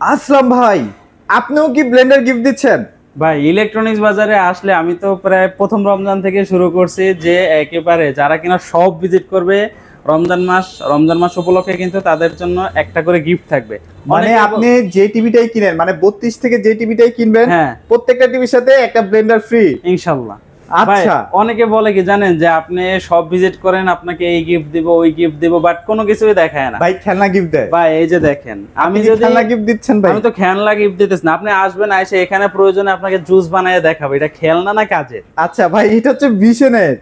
আসলাম ভাই, আপনিও কি ব্লেন্ডার গিফট দিচ্ছেন? ভাই ইলেকট্রনিক্স বাজারে আসলে আমি তো প্রায় প্রথম রমজান থেকে শুরু করছি যে একেবারে যারা কিনা সব ভিজিট করবে রমজান মাস উপলক্ষে কিন্তু তাদের জন্য একটা করে গিফট থাকবে। মানে আপনি যে টিভিটাই কিনেন, মানে 32 থেকে যে টিভিটাই কিনবেন, হ্যাঁ, প্রত্যেকটা টিভির সাথে একটা ব্লেন্ডার ফ্রি। ইনশাল্লাহ। ভাই আচ্ছা, অনেকে বলে কি জানেন যে আপনি সব ভিজিট করেন আপনাকে এই গিফট দিব ওই গিফট দিব, বাট কোনো কিছুই দেখায় না। ভাই খেলনা গিফট দেয়। ভাই এই যে দেখেন, আমি আপনি কি যদি খেলনা গিফট দিচ্ছেন ভাই? আমি তো খেলনা গিফট দিতেছি না, আপনি আসবেন এসে এখানে প্রয়োজনে আপনাকে জুস বানিয়ে দেখাবো, এটা খেলনা না কাজের। আচ্ছা ভাই, এটা হচ্ছে ভিশনের,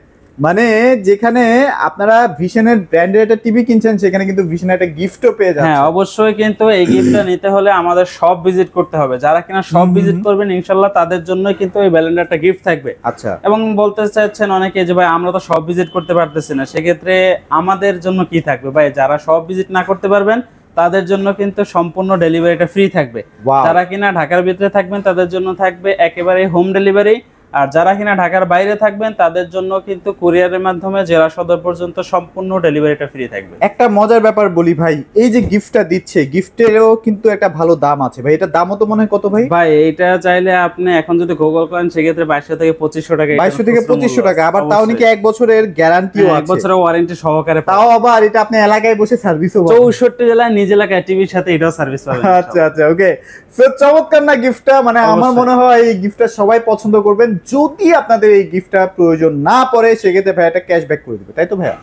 মানে যেখানে আপনারা ভিশনের ব্র্যান্ডের একটা টিভি কিনছেন, সেখানে কিন্তু ভিশনের একটা গিফটও পেয়ে হ্যাঁ যাচ্ছেন। অবশ্যই, কিন্তু এই গিফটটা নিতে হলে আমাদের সব ভিজিট করতে হবে। যারা কিনা সব ভিজিট করবেন ইনশাল্লাহ তাদের জন্য কিন্তু এই ব্যালেন্ডারটা গিফট থাকবে। আচ্ছা, এবং বলতে চাচ্ছেন অনেকে যে ভাই আমরা তো সব ভিজিট করতে পারতেছি না, সেক্ষেত্রে আমাদের জন্য কি থাকবে? ভাই যারা সব ভিজিট না করতে পারবেন তাদের জন্য কিন্তু সম্পূর্ণ ডেলিভারিটা ফ্রি থাকবে। Wow. যারা কিনা ঢাকার ভিতরে থাকবেন তাদের জন্য থাকবে একেবারে হোম ডেলিভারি, আর যারা কিনা ঢাকার বাইরে থাকবেন তাদের জন্য কিন্তু কুরিয়ারের মাধ্যমে জেলা সদর পর্যন্ত সম্পূর্ণ ডেলিভারিটা ফ্রি থাকবে। একটা মজার ব্যাপার বলি ভাই, এই যে গিফটটা দিচ্ছে, গিফটেরও কিন্তু একটা ভালো দাম আছে ভাই। এটা দামও তো মনে হয় কত ভাই? ভাই এটা চাইলে আপনি এখন যদি গুগল করেন সেক্ষেত্রে 2200 থেকে 2500 টাকা, 2200 থেকে 2500 টাকা, আবার তাও নাকি 1 বছরের গ্যারান্টিও এক আছে। বছরের ওয়ারেন্টি সহকারে পাবেন। তাও আবার এটা আপনি এলাকায় বসে সার্ভিসও পাবেন। 64 জেলায় নিজ এলাকায় টিভির সাথে এটাও সার্ভিস পাবেন। আচ্ছা আচ্ছা, ওকে। সো চমৎকার না গিফটটা, মানে আমার অবশ্যই। মনে হয় এই গিফটটা সবাই পছন্দ করবেন। যদি আপনাদের এই গিফটটা প্রয়োজন না পড়ে, সেক্ষেত্রে ভাই এটা ক্যাশব্যাক করে দিবে, তাই তো ভাইয়া?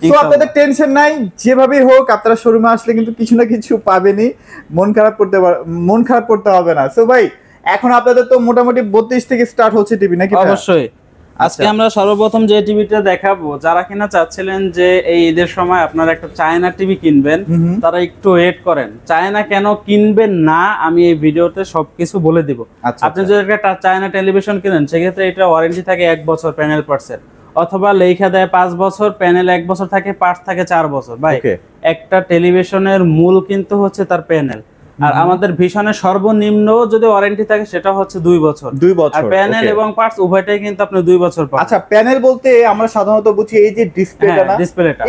তো আপনাদের টেনশন নাই, যেভাবেই হোক আপনারা শোরুমে আসলে কিন্তু কিছু না কিছু পাবেনই। মন খারাপ করতে হবে না। সো ভাই, এখন আপনাদের তো মোটামুটি 32 থেকে স্টার্ট হচ্ছে টিভি, নাকি ভাইয়া? অবশ্যই। আজকে আমরা সর্বপ্রথম যে টিভিটা দেখাবো, যারা কিনা চাচ্ছিলেন যে এই ঈদের সময় আপনারা একটা চায়না টিভি কিনবেন, তারা একটু ওয়েট করেন। চায়না কেন কিনবেন না আমি এই ভিডিওতে সবকিছু বলে দিব। আপনি যদি একটা চায়না টেলিভিশন কিনেন সেক্ষেত্রে এটা ওয়ারেন্টি থাকে 1 বছর প্যানেল পার্টসের, অথবা লেখা দেয় 5 বছর, প্যানেল 1 বছর থাকে, পার্টস থাকে 4 বছর। ভাই একটা টেলিভিশনের মূল কিন্তু হচ্ছে তার প্যানেল, আর আমাদের ভিশনের সর্বনিম্ন যদি ওয়ারেন্টি থাকে সেটা হচ্ছে 2 বছর। 2 বছর, আর প্যানেল এবং পার্টস উভয়টাই কিন্তু আপনি 2 বছর পাবেন। আচ্ছা, প্যানেল বলতে আমরা সাধারণত বুঝি এই যে ডিসপ্লেটা না,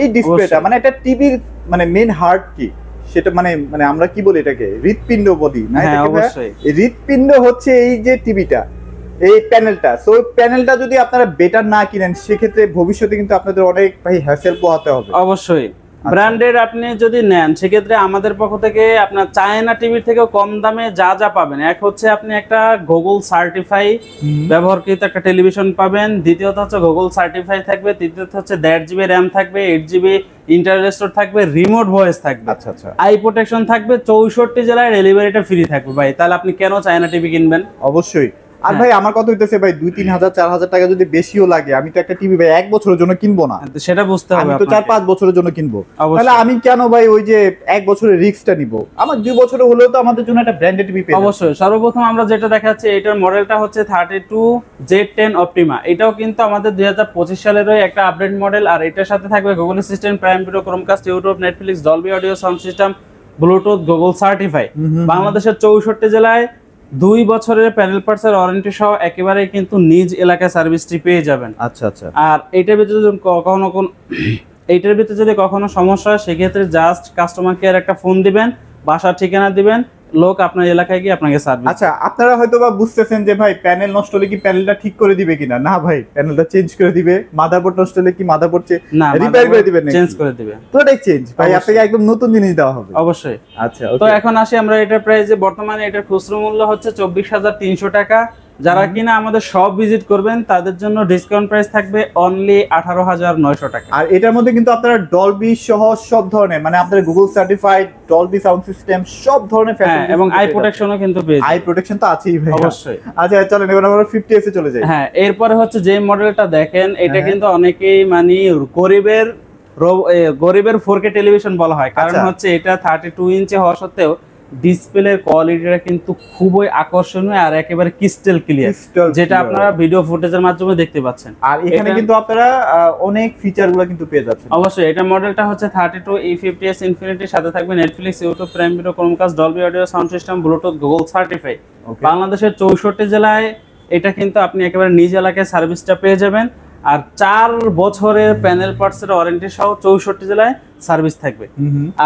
এই ডিসপ্লেটা, মানে এটা টিভির মানে মেইন হার্ট কি সেটা, মানে মানে আমরা কি বলি এটাকে, হৃৎপিণ্ড বলি না এটাকে ভাই? এই হৃৎপিণ্ড হচ্ছে এই যে টিভিটা, এই প্যানেলটা। সো প্যানেলটা যদি আপনারা বেটার না কিনেন, সেক্ষেত্রে ভবিষ্যতে কিন্তু আপনাদের অনেক ভাই হ্যাসেল পোহাতে হবে। অবশ্যই ব্র্যান্ডেড আপনি যদি নেন সেক্ষেত্রে আমাদের পক্ষ থেকে আপনার চায়না টিভির থেকেও কম দামে যা যা পাবেন, এক হচ্ছে আপনি একটা গুগল সার্টিফাই ব্যবহারকৃত একটা টেলিভিশন পাবেন, দ্বিতীয়ত হচ্ছে গুগল সার্টিফাই থাকবে, তৃতীয়ত হচ্ছে 1.5 GB র্যাম থাকবে, 8 GB ইন্টারনেট স্টোর থাকবে, রিমোট ভয়েস থাকবে, আচ্ছা আচ্ছা, আই প্রোটেকশন থাকবে, 64 জেলায় ডেলিভারিটা ফ্রি থাকবে। ভাই তাহলে আপনি কেন চায়না টিভি কিনবেন? অবশ্যই। আর ভাই আমার কথা হইতেছে ভাই, 2-3 হাজার 4 হাজার টাকা যদি বেশিও লাগে, আমি তো একটা টিভি ভাই 1 বছরের জন্য কিনবো না, সেটা বুঝতে হবে। আমি তো 4-5 বছরের জন্য কিনবো। অবশ্যই। তাহলে আমি কেন ভাই ওই যে 1 বছরের রিস্কটা নিব? আমার 2 বছরের হলেও তো আমাদের জন্য একটা ব্র্যান্ডেড টিভি পেয়ে। অবশ্যই। সর্বপ্রথম আমরা যেটা দেখাচ্ছি এটার মডেলটা হচ্ছে 32Z10 অপটিমা। এটাও কিন্তু আমাদের 2025 সালেরই একটা আপডেট মডেল, আর এটার সাথে থাকবে Google assistant, prime video, Chromecast, YouTube, Netflix, Dolby audio sound system, Bluetooth, Google certify. বাংলাদেশের 64 জেলায় 2 বছরের প্যানেল পার্টসের ওয়ারেন্টি সহ একেবারে কিন্তু নিজ এলাকায় সার্ভিসটি পেয়ে যাবেন। আচ্ছা আচ্ছা। আর এইটার ভিতরে যদি কখনো সমস্যা হয় সেক্ষেত্রে জাস্ট কাস্টমার কেয়ার একটা ফোন দিবেন, বাসার ঠিকানা দিবেন, লোক আপনার এলাকায় গিয়ে আপনাকে সার্ভিস। আচ্ছা, আপনারা হয়তো বা বুঝতেছেন যে ভাই প্যানেল নষ্ট হলে কি প্যানেলটা ঠিক করে দিবে কিনা? না ভাই, প্যানেলটা চেঞ্জ করে দিবে। মাদারবোর্ড নষ্ট হলে কি মাদারবোর্ড রিপেয়ার করে দিবেন, চেঞ্জ করে দিবে, পুরোটাই চেঞ্জ ভাই, আপনাকে একদম নতুন জিনিস দেওয়া হবে। অবশ্যই। আচ্ছা, তো এখন আসি আমরা এটার প্রাইসে। বর্তমানে এটার খুচরো মূল্য হচ্ছে 24,300 টাকা। যারা কিনা আমাদের সব ভিজিট করবেন তাদের জন্য ডিসকাউন্ট প্রাইস থাকবে অনলি 18,900 টাকা। আর এটার মধ্যে কিন্তু আপনারা ডলবি সহ সব ধরনের, মানে আপনাদের Google certified Dolby sound system সব ধরনের ফ্যাসিলিটি, এবং আই প্রোটেকশনও কিন্তু পেয়ে যাবেন। আই প্রোটেকশন তো আছেই ভাই, অবশ্যই। আচ্ছা চলেন এবার আমরা 50s এ চলে যাই। হ্যাঁ, এরপরে হচ্ছে যে মডেলটা দেখেন, এটা কিন্তু অনেকেই মানে গরিবের 4K টেলিভিশন বলা হয়, কারণ হচ্ছে এটা 32 ইঞ্চি হওয়া সত্ত্বেও ডিসপ্লের কোয়ালিটিটা কিন্তু খুবই আকর্ষণীয় আর একেবারে ক্রিস্টাল ক্লিয়ার, যেটা আপনারা ভিডিও ফুটেজের মাধ্যমে দেখতে পাচ্ছেন। আর এখানে কিন্তু আপনারা অনেক ফিচারগুলো কিন্তু পেয়ে যাচ্ছেন। অবশ্যই। এটা মডেলটা হচ্ছে 32E50s ইনফিনিটি, সাথে থাকবে Netflix, YouTube, prime video, Chromecast, Dolby audio sound system, Bluetooth, Google certify. বাংলাদেশের 64 জেলায় এটা কিন্তু আপনি একেবারে নিজ এলাকায় সার্ভিসটা পেয়ে যাবেন। আর 4 বছরের প্যানেল পার্টসের ওয়ারেন্টি সহ 64 জেলায় সার্ভিস থাকবে।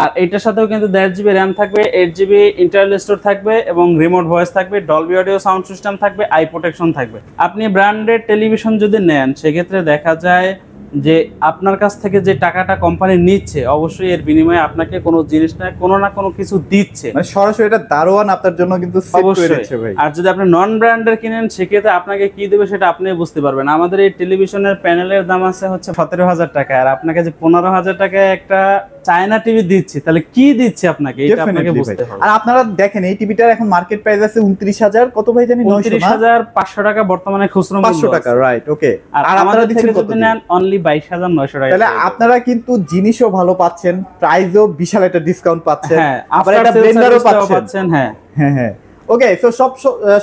আর এটার সাথেও কিন্তু 1.5 GB র্যাম থাকবে, 8 GB ইন্টারনাল স্টোর থাকবে এবং রিমোট ভয়েস থাকবে, ডলবি অডিও সাউন্ড সিস্টেম থাকবে, আই প্রোটেকশন থাকবে। আপনি ব্র্যান্ডেড টেলিভিশন যদি নেন সেক্ষেত্রে দেখা যায় যে আপনার কাছ থেকে যে টাকাটা কোম্পানি নিচ্ছে অবশ্যই এর বিনিময়ে আপনাকে কোনো জিনিস না কোনো কিছু দিচ্ছে, মানে সরাসরি এটা দারোয়ান আপনার জন্য কিন্তু সেট করে দিচ্ছে ভাই। আর যদি আপনি নন ব্র্যান্ডের কিনেন সেক্ষেত্রে আপনাকে কি দেবে সেটা আপনি বুঝতে পারবেন। আমাদের এই টেলিভিশনের প্যানেলের দাম আছে হচ্ছে 17,000 টাকা, আর আপনাকে যে 15,000 টাকায় একটা চায়না টিভি দিচ্ছি তাহলে কি দিচ্ছে আপনাকে এটা আপনাকে বুঝতে হবে। আর আপনারা দেখেন এই টিভিটার এখন মার্কেট প্রাইস আছে 29,000 কত ভাই জানি 29,500 টাকা বর্তমানে খুচরো মূল্য 500 টাকা, রাইট? ওকে। আর আপনারা দিচ্ছেন কত নেন? অনলি 22,900 টাকা। তাহলে আপনারা কিন্তু জিনিসও ভালো পাচ্ছেন, প্রাইসও বিশাল একটা ডিসকাউন্ট পাচ্ছেন, হ্যাঁ আবার একটা ব্লেন্ডারও পাচ্ছেন। হ্যাঁ হ্যাঁ হ্যাঁ ওকে। সো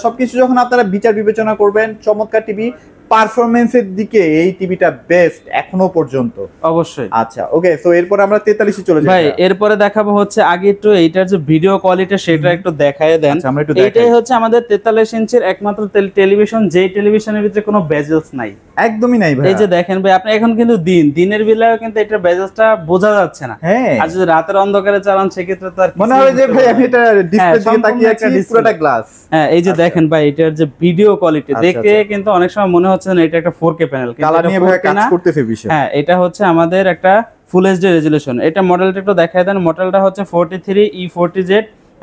সবকিছু যখন আপনারা বিচার বিবেচনা করবেন, চমৎকার টিভি, পারফরম্যান্সের দিকে এই টিভিটা বেস্ট এখনো পর্যন্ত অবশ্যই। আচ্ছা ওকে। সো এরপর আমরা 43 চলে যাই ভাই। এরপরে দেখাবো হচ্ছে আগে একটু এইটার যে ভিডিও কোয়ালিটি সেটা একটু দেখায় দেন। এইটাই হচ্ছে আমাদের 43 ইঞ্চির একমাত্র টেলিভিশন, যে টেলিভিশনের ভিতরে কোনো বেজেলস নাই, একদমই নাই ভাই। এই যে দেখেন ভাই, আপনি এখন কিন্তু দিনের বেলায় কিন্তু এটার বেজেলসটা বোঝা যাচ্ছে না। হ্যাঁ, আর যদি রাতের অন্ধকারে চালান সেক্ষেত্রে তো আর মনে হয় যে ভাই আমি এটা ডিসপ্লে দিয়ে তাকিয়ে আছি, পুরোটা গ্লাস। হ্যাঁ, এই যে দেখেন ভাই এটার যে ভিডিও কোয়ালিটি দেখে কিন্তু অনেক সময় মনে হচ্ছে না এটা একটা 4K প্যানেল, কিন্তু কালার নিয়ে ভাই কাজ করতেছে বিষয়। হ্যাঁ, এটা হচ্ছে আমাদের একটা ফুল এইচডি রেজোলিউশন। এটা মডেলটা একটু দেখায় দেন। মডেলটা হচ্ছে 43E40Z,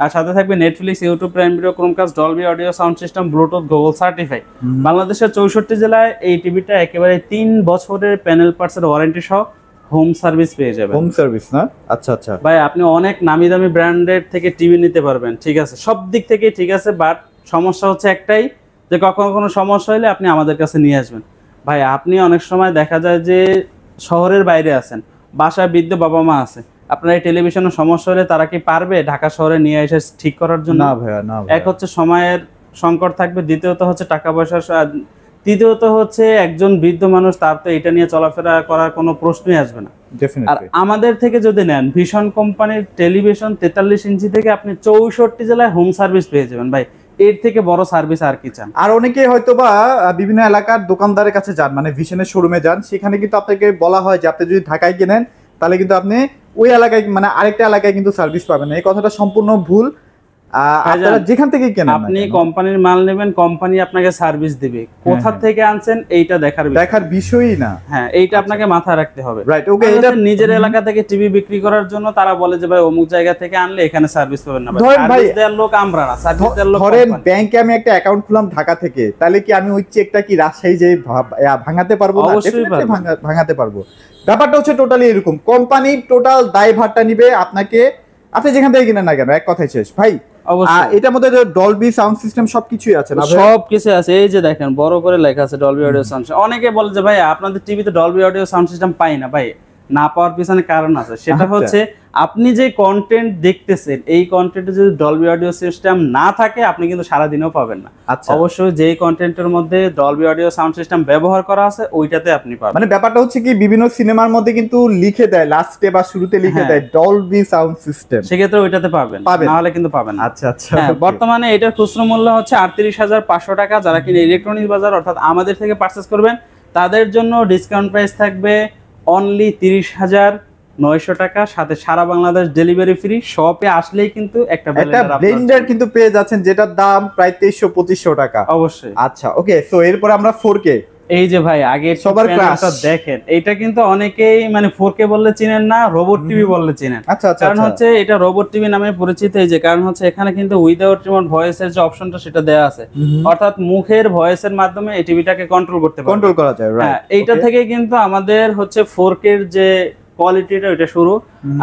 আর সাথে থাকবে Netflix, YouTube, prime video, Chromecast, Dolby audio sound system, Bluetooth, Google certify. বাংলাদেশের 64 জেলায় এই টিভিটা একেবারে 3 বছরের প্যানেল পার্টসের ওয়ারেন্টি সহ হোম সার্ভিস পেয়ে যাবেন। হোম সার্ভিস না? আচ্ছা আচ্ছা ভাই, আপনি অনেক নামি দামি ব্র্যান্ডের থেকে টিভি নিতে পারবেন, ঠিক আছে, সব দিক থেকেই ঠিক আছে, বাট সমস্যা হচ্ছে একটাই যে কখনো কোনো সমস্যা হলে আপনি আমাদের কাছে নিয়ে আসবেন। ভাই, আপনি অনেক সময় দেখা যায় যে শহরের বাইরে আছেন, বাসায় বৃদ্ধ বাবা মা আছে, আপনার এই টেলিভিশনের সমস্যা হলে তারা কি পারবে ঢাকা শহরে নিয়ে এসে ঠিক করার জন্য? না ভাইয়া, না। এক হচ্ছে সময়ের সংকট থাকবে, দ্বিতীয়ত হচ্ছে টাকা পয়সার, তৃতীয়ত হচ্ছে একজন বৃদ্ধ মানুষ, তার তো এটা নিয়ে চলাফেরা করার কোনো প্রশ্নই আসবে না। আর আমাদের থেকে যদি নেন ভিশন কোম্পানির টেলিভিশন 43 ইঞ্চি থেকে আপনি 64 জেলায় হোম সার্ভিস পেয়ে যাবেন। ভাই, এর থেকে বড় সার্ভিস আর কি চান? আর অনেকে হয়তোবা বিভিন্ন এলাকার দোকানদারের কাছে যান, মানে ভিশনের শোরুমে যান, সেখানে কিন্তু আপনাকে বলা হয় যে আপনি যদি ঢাকায় কিনেন তাহলে কিন্তু আপনি ওই এলাকায় মানে আরেকটা এলাকায় কিন্তু সার্ভিস পাবেন না। এই কথাটা সম্পূর্ণ ভুল। আপনারা যেখান থেকে কেনেন, আপনি কোম্পানির মাল নেবেন, কোম্পানি আপনাকে সার্ভিস দিবে, কোথা থেকে আনছেন এইটা দেখার বিষয়ই না। হ্যাঁ, এইটা আপনাকে মাথায় রাখতে হবে, রাইট? ওকে। এটা নিজের এলাকা থেকে টিভি বিক্রি করার জন্য তারা বলে যে ভাই অমুক জায়গা থেকে আনলে এখানে সার্ভিস পাবেন না। সার্ভিস দেওয়ার লোক আমরা না, সার্ভিস দেওয়ার লোক। ধরেন ব্যাংকে আমি একটা অ্যাকাউন্ট খুললাম ঢাকা থেকে, তাহলে কি আমি ওই চেকটা কি রাজশাহী যে ভাঙাতে পারবো? না, অবশ্যই ভাঙাতে পারবো। ব্যাপারটা হচ্ছে টোটালি এরকম, কোম্পানি টোটাল দায়ভারটা নিবে আপনাকে, আপনি যেখান থেকে কিনেন না কেন, এক কথাই শেষ ভাই। এটার মধ্যে ডলবি সাউন্ড সিস্টেম সবকিছুই আছে না? সবকিছু আছে। এই যে দেখেন বড় করে লেখা আছে ডলবি অডিও সাউন্ড সিস্টেম। অনেকে বলে যে ভাই আপনাদের টিভিতে ডলবি অডিও সাউন্ড সিস্টেম পাই না। ভাই, না পাওয়ার পিছনে কারণ আছে, সেটা হচ্ছে আপনি যে কন্টেন্ট দেখতেছেন এই কন্টেন্টে যদি ডলবি অডিও সিস্টেম না থাকে আপনি কিন্তু সারা দিনও পাবেন না। অবশ্যই যেই কন্টেন্টের মধ্যে ডলবি অডিও সাউন্ড সিস্টেম ব্যবহার করা আছে ওইটাতে আপনি পাবেন। মানে ব্যাপারটা হচ্ছে কি, বিভিন্ন সিনেমার মধ্যে কিন্তু লিখে দেয় লাস্টে বা শুরুতে লিখে দেয় ডলবি সাউন্ড সিস্টেম, সেক্ষেত্রে ওইটাতে পাবেন, না হলে কিন্তু পাবেন। আচ্ছা আচ্ছা। বর্তমানে এটার খুচরো মূল্য হচ্ছে 38,500 টাকা। যারা কিনে ইলেকট্রনিক্স বাজার অর্থাৎ আমাদের থেকে পারচেজ করবেন তাদের জন্য ডিসকাউন্ট প্রাইস থাকবে অনলি 30,900 টাকা, সাথে সারা বাংলাদেশ ডেলিভারি ফ্রি। শপে আসলেই কিন্তু একটা ব্লেন্ডার কিন্তু পেয়ে যাচ্ছেন, যেটার দাম প্রায় 2300-2500 টাকা। অবশ্যই। আচ্ছা ওকে। সো এরপর আমরা 4K। এই যে ভাই আগে সবার ক্লাসটা দেখেন, এটা কিন্তু অনেকেই মানে 4K বললে চিনেন না, রোবট টিভি বললে চিনেন। আচ্ছা আচ্ছা। কারণ হচ্ছে এটা রোবট টিভি নামে পরিচিত। এই যে কারণ হচ্ছে এখানে কিন্তু উইদাউট রিমোট ভয়েসের যে অপশনটা সেটা দেয়া আছে, অর্থাৎ মুখের ভয়েসের মাধ্যমে এই টিভিটাকে কন্ট্রোল করা যায়। হ্যাঁ, এইটা থেকে কিন্তু আমাদের হচ্ছে 4K এর যে কোয়ালিটিটা ওইটা শুরু।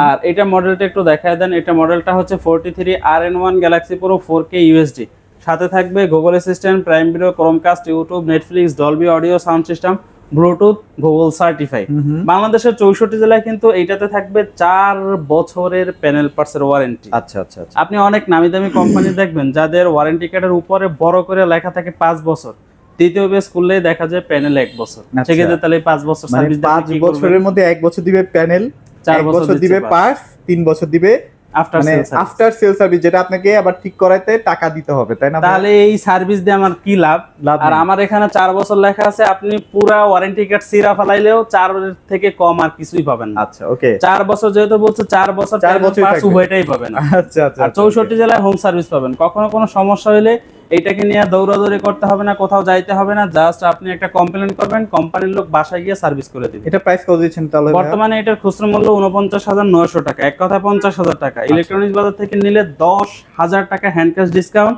আর এটা মডেলটা একটু দেখায় দেন। এটা মডেলটা হচ্ছে 43RN1 Galaxy pro 4K UHD, সাথে থাকবে Google assistant, prime video, Chromecast, YouTube, Netflix, Dolby audio sound system, Bluetooth, Google certify. বাংলাদেশের 64 জেলায় কিন্তু এইটাতে থাকবে 4 বছরের প্যানেল পার্টসের ওয়ারেন্টি। আচ্ছা আচ্ছা। আপনি অনেক নামি দামি কোম্পানি দেখবেন যাদের ওয়ারেন্টি কার্ডের উপরে বড় করে লেখা থাকে 5 বছর, তৃতীয় বেস করলে দেখা যায় প্যানেল 1 বছর। সেক্ষেত্রে তাহলে 5 বছর সার্ভিস, 5 বছরের মধ্যে 1 বছর দিবে প্যানেল, 4 বছর দিবে পার্টস, 3 বছর দিবে আফটার সেল সার্ভিস, যেটা আপনাকে আবার ঠিক করাইতে টাকা দিতে হবে, তাই না? তাহলে এই সার্ভিস দিয়ে আমার কি লাভ? আর আমার এখানে 4 বছর লেখা আছে, আপনি পুরা ওয়ারেন্টি কার্ড সিরা ফেলাইলেও 4 থেকে কম আর কিছুই পাবেন না। আচ্ছা, ওকে। 4 বছর যেহেতু বলছে, 4 বছর পার্টস উভয়টাই পাবেন। আচ্ছা আচ্ছা। আর 64 জেলায় হোম সার্ভিস পাবেন। কখনো কোনো সমস্যা হলে এইটাকে নিয়ে দৌড়াদৌড়ি করতে হবে না, কোথাও যাইতে হবে না, জাস্ট আপনি একটা কমপ্লেইন করবেন, কোম্পানির লোক বাসায় গিয়ে সার্ভিস করে দিবে। এটা প্রাইস কত দিচ্ছেন তাহলে? বর্তমানে এটার খুচরা মূল্য 49,900 টাকা, এক কথা 50,000 টাকা। ইলেকট্রনিক্স বাজার থেকে নিলে 10,000 টাকা হ্যান্ড ক্যাশ ডিসকাউন্ট,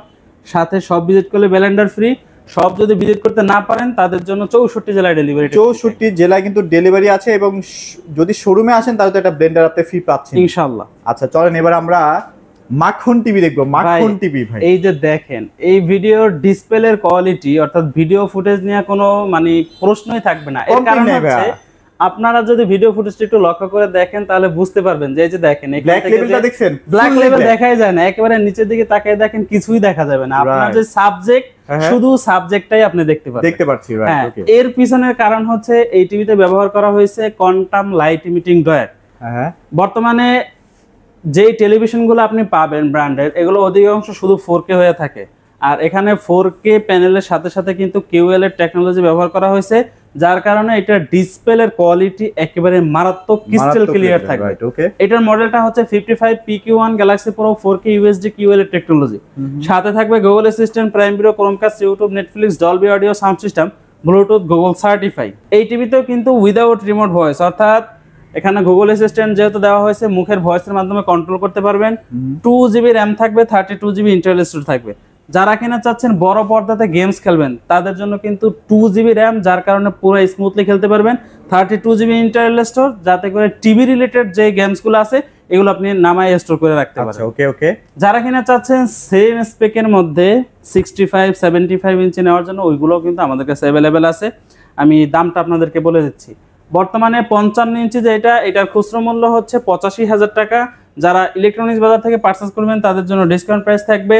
সাথে সব ভিজিট করলে ব্লেন্ডার ফ্রি। সব যদি ভিজিট করতে না পারেন তাদের জন্য 64 জেলায় ডেলিভারি। 64 জেলায় কিন্তু ডেলিভারি আছে, এবং যদি শোরুমে আসেন তাহলে তো একটা ব্লেন্ডার আপনি ফ্রি পাচ্ছেন ইনশাআল্লাহ। আচ্ছা চলেন এবার আমরা মাখন টিভি দেখবো। মাখন টিভি ভাই, এই যে দেখেন, এই ভিডিওর ডিসপ্লের কোয়ালিটি অর্থাৎ ভিডিও ফুটেজ নিয়ে কোনো মানে প্রশ্নই থাকবে না। এর কারণ হচ্ছে আপনারা যদি ভিডিও ফুটেজটা একটু লক্ষ্য করে দেখেন তাহলে বুঝতে পারবেন যে এই যে দেখেন ব্ল্যাক লেভেলটা দেখছেন, ব্ল্যাক লেভেল দেখাই যায় না, একেবারে নিচের দিকে তাকিয়ে দেখেন কিছুই দেখা যাবে না। আপনার যে সাবজেক্ট, শুধু সাবজেক্টটাই আপনি দেখতে পাচ্ছি। রাইট, ওকে। এর পিছনের কারণ হচ্ছে এই টিভিতে ব্যবহার করা হয়েছে কোয়ান্টাম লাইট ইমিটিং ডয়ার। বর্তমানে যেই টেলিভিশনগুলো আপনি পাবেন ব্র্যান্ডের, এগুলো অধিকাংশ শুধু 4K হয়ে থাকে, আর এখানে 4K প্যানেলের সাথে সাথে কিন্তু QL এর টেকনোলজি ব্যবহার করা হয়েছে, যার কারণে এটা ডিসপ্লের কোয়ালিটি একেবারে মারাত্মক ক্রিস্টাল ক্লিয়ার থাকবে। এটার মডেলটা হচ্ছে 55 PQ1 Galaxy Pro 4K UHD QL এর টেকনোলজি। সাথে থাকবে Google assistant, prime video, Chromecast, YouTube, Netflix, Dolby audio sound system, Bluetooth, Google certify. এই টিভিতেও কিন্তু উইদাউট রিমোট ভয়েস, অর্থাৎ এখানে গুগল অ্যাসিস্ট্যান্ট যেহেতু দেওয়া হয়েছে, মুখের ভয়েসের মাধ্যমে কন্ট্রোল করতে পারবেন। 2GB RAM থাকবে, 32GB ইন্টারনাল স্টোরেজ থাকবে। যারা কিনা চাচ্ছেন বড় পর্দাতে গেমস খেলবেন তাদের জন্য কিন্তু 2GB RAM, যার কারণে পুরো স্মুথলি খেলতে পারবেন। 32GB ইন্টারনাল স্টোর, যাতে করে টিভি রিলেটেড যে গেমসগুলো আছে এগুলো আপনি নামায় স্টোর করে রাখতে পারেন। ওকে ওকে। যারা কিনা চাচ্ছেন সেম স্পেকের মধ্যে 65-75 ইঞ্চি নেওয়ার জন্য, ওইগুলোও কিন্তু আমাদের কাছে অ্যাভেলেবেল আছে। আমি দামটা আপনাদেরকে বলে দিচ্ছি। বর্তমানে 55 ইঞ্চি যেটা, এটার খুচরো মূল্য হচ্ছে 85,000 টাকা। যারা ইলেকট্রনিক্স বাজার থেকে পারচেজ করবেন তাদের জন্য ডিসকাউন্ট প্রাইস থাকবে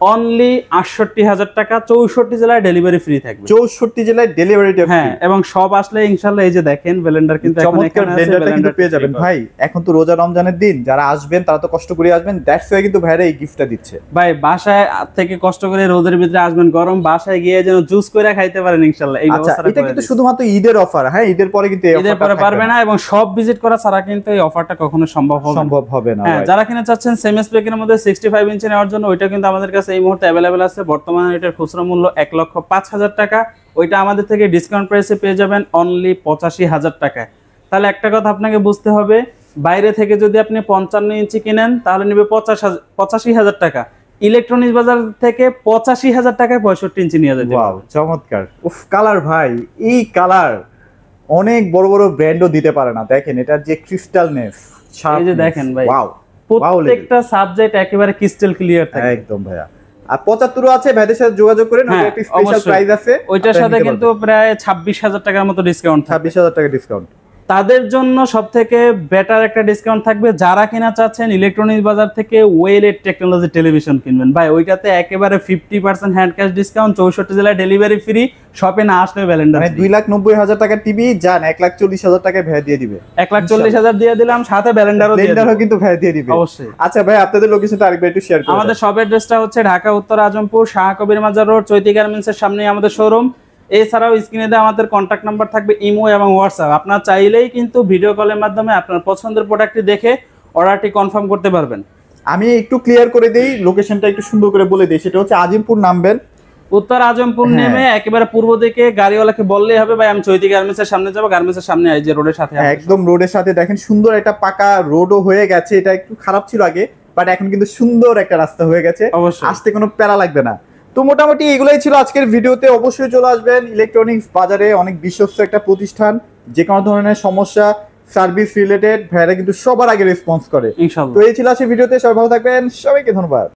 অনলি 68,000 টাকা। 64 জেলায় ডেলিভারি ফ্রি থাকবে। 64 জেলায় ডেলিভারি ফ্রি, হ্যাঁ। এবং সব আসলে ইনশাআল্লাহ এই যে দেখেন ব্লেন্ডার কিন্তু চমৎকার ব্লেন্ডারটা কিন্তু পেয়ে যাবেন ভাই। এখন তো রোজা রমজানের দিন, যারা আসবেন তারা তো কষ্ট করে আসবেন, দ্যাটস ওয়াই কিন্তু ভাইরা এই গিফটটা দিচ্ছে। ভাই বাসায় থেকে কষ্ট করে রোদের ভিতরে আসবেন, গরম, বাসায় গিয়ে যেন জুস করে খাইতে পারেন ইনশাআল্লাহ। এই ব্যবস্থাটা এটা কিন্তু শুধুমাত্র ঈদের অফার। হ্যাঁ, ঈদের পরে কিন্তু এই ঈদের পরে পারবে না, এবং সব ভিজিট করা ছাড়া কিন্তু এই অফারটা কখনো সম্ভব হবে না। হ্যাঁ, যারা কিনা চাচ্ছেন সেম স্পেকের মধ্যে 65 ইঞ্চি নেওয়ার জন্য, ওইটা কিন্তু আমাদের কাছে এই মুহূর্তে অ্যাভেলেবেল আছে। বর্তমানে এটার খুচরা মূল্য 1,05,000 টাকা। ওইটা আমাদের থেকে ডিসকাউন্ট প্রাইসে পেয়ে যাবেন অনলি 85,000 টাকায়। তাহলে একটা কথা আপনাকে বুঝতে হবে, বাইরে থেকে যদি আপনি 55 ইঞ্চি কিনেন তাহলে নেবে 85,000 টাকা। ইলেকট্রনিক্স বাজার থেকে 85,000 টাকায় 65 ইঞ্চি নিয়ে যাবে। ওয়াও, চমৎকার। উফ, কালার ভাই, এই কালার অনেক বড় বড় ব্র্যান্ডও দিতে পারে না। দেখেন এটার যে ক্রিস্টালনেস, এই যে দেখেন ভাই, ওয়াও, প্রত্যেকটা সাবজেক্ট একেবারে ক্রিস্টাল ক্লিয়ার থাকে একদম ভাইয়া। আর 75 আছে, ভাইদের সাথে যোগাযোগ করেন, ওটা একটা স্পেশাল প্রাইস আছে, ওইটার সাথে কিন্তু প্রায় 26,000 টাকার মতো ডিসকাউন্ট, 26,000 টাকা ডিসকাউন্ট। তাদের জন্য সবথেকে বেটার একটা ডিসকাউন্ট থাকবে যারা কিনা চাচ্ছেন ইলেকট্রনিক্স বাজার থেকে ওয়েলেট টেকনোলজি টেলিভিশন কিনবেন। ভাই ওইটাতে একেবারে 50% হ্যান্ড ক্যাশ ডিসকাউন্ট, 64 জেলায় ডেলিভারি ফ্রি, শপে না আসলে ব্যালেন্ডার। মানে 2,90,000 টাকা টিভি যান 1,40,000 টাকায় ভ্যাট দিয়ে দিবে। 1,40,000 দিয়ে দিলাম, সাথে ব্যালেন্ডারও কিন্তু ভ্যাট দিয়ে দিবে অবশ্যই। আচ্ছা ভাই, আপনাদের লোকেশনটা আরেকবার একটু শেয়ার করুন। আমাদের শপ অ্যাড্রেসটা হচ্ছে ঢাকা উত্তর আজমপুর, শাহ কবির মাজার রোড, চৈতি গার্মেন্টসের সামনে আমাদের শোরুম। এছাড়াও স্ক্রিনে দেওয়া আমাদের কন্ট্যাক্ট নাম্বার থাকবে, ইমো এবং হোয়াটসঅ্যাপ। আপনার চাইলেই কিন্তু ভিডিও কলের মাধ্যমে আপনার পছন্দের প্রোডাক্টটি দেখে অর্ডারটি কনফার্ম করতে পারবেন। আমি একটু ক্লিয়ার করে দেই, লোকেশনটা একটু সুন্দর করে বলে দিই। সেটা হচ্ছে আজিমপুর নামবেন, উত্তর আজমপুর নেমে একেবারে পূর্ব দিকে গাড়িওয়ালাকে বললেই হবে ভাই আমি চৈতি গার্মেন্টসের সামনে যাব। গার্মেন্টসের সামনে এই যে রোডের সাথে, একদম রোডের সাথে দেখেন সুন্দর একটা পাকা রোডও হয়ে গেছে। এটা একটু খারাপ ছিল আগে, বাট এখন কিন্তু সুন্দর একটা রাস্তা হয়ে গেছে, আসতে কোনো প্যারা লাগবে না। তো মোটামুটি এগুলাই ছিল আজকের ভিডিওতে। অবশ্যই চলে আসবেন ইলেকট্রনিক্স বাজারে, অনেক বিশ্বস্ত একটা প্রতিষ্ঠান। যে কোনো ধরনের সমস্যা, সার্ভিস রিলেটেড ভাইরা কিন্তু সবার আগে রেসপন্স করে ইনশাআল্লাহ। তো এই ছিল আজকের ভিডিওতে, সবাই ভালো থাকবেন, সবাইকে ধন্যবাদ।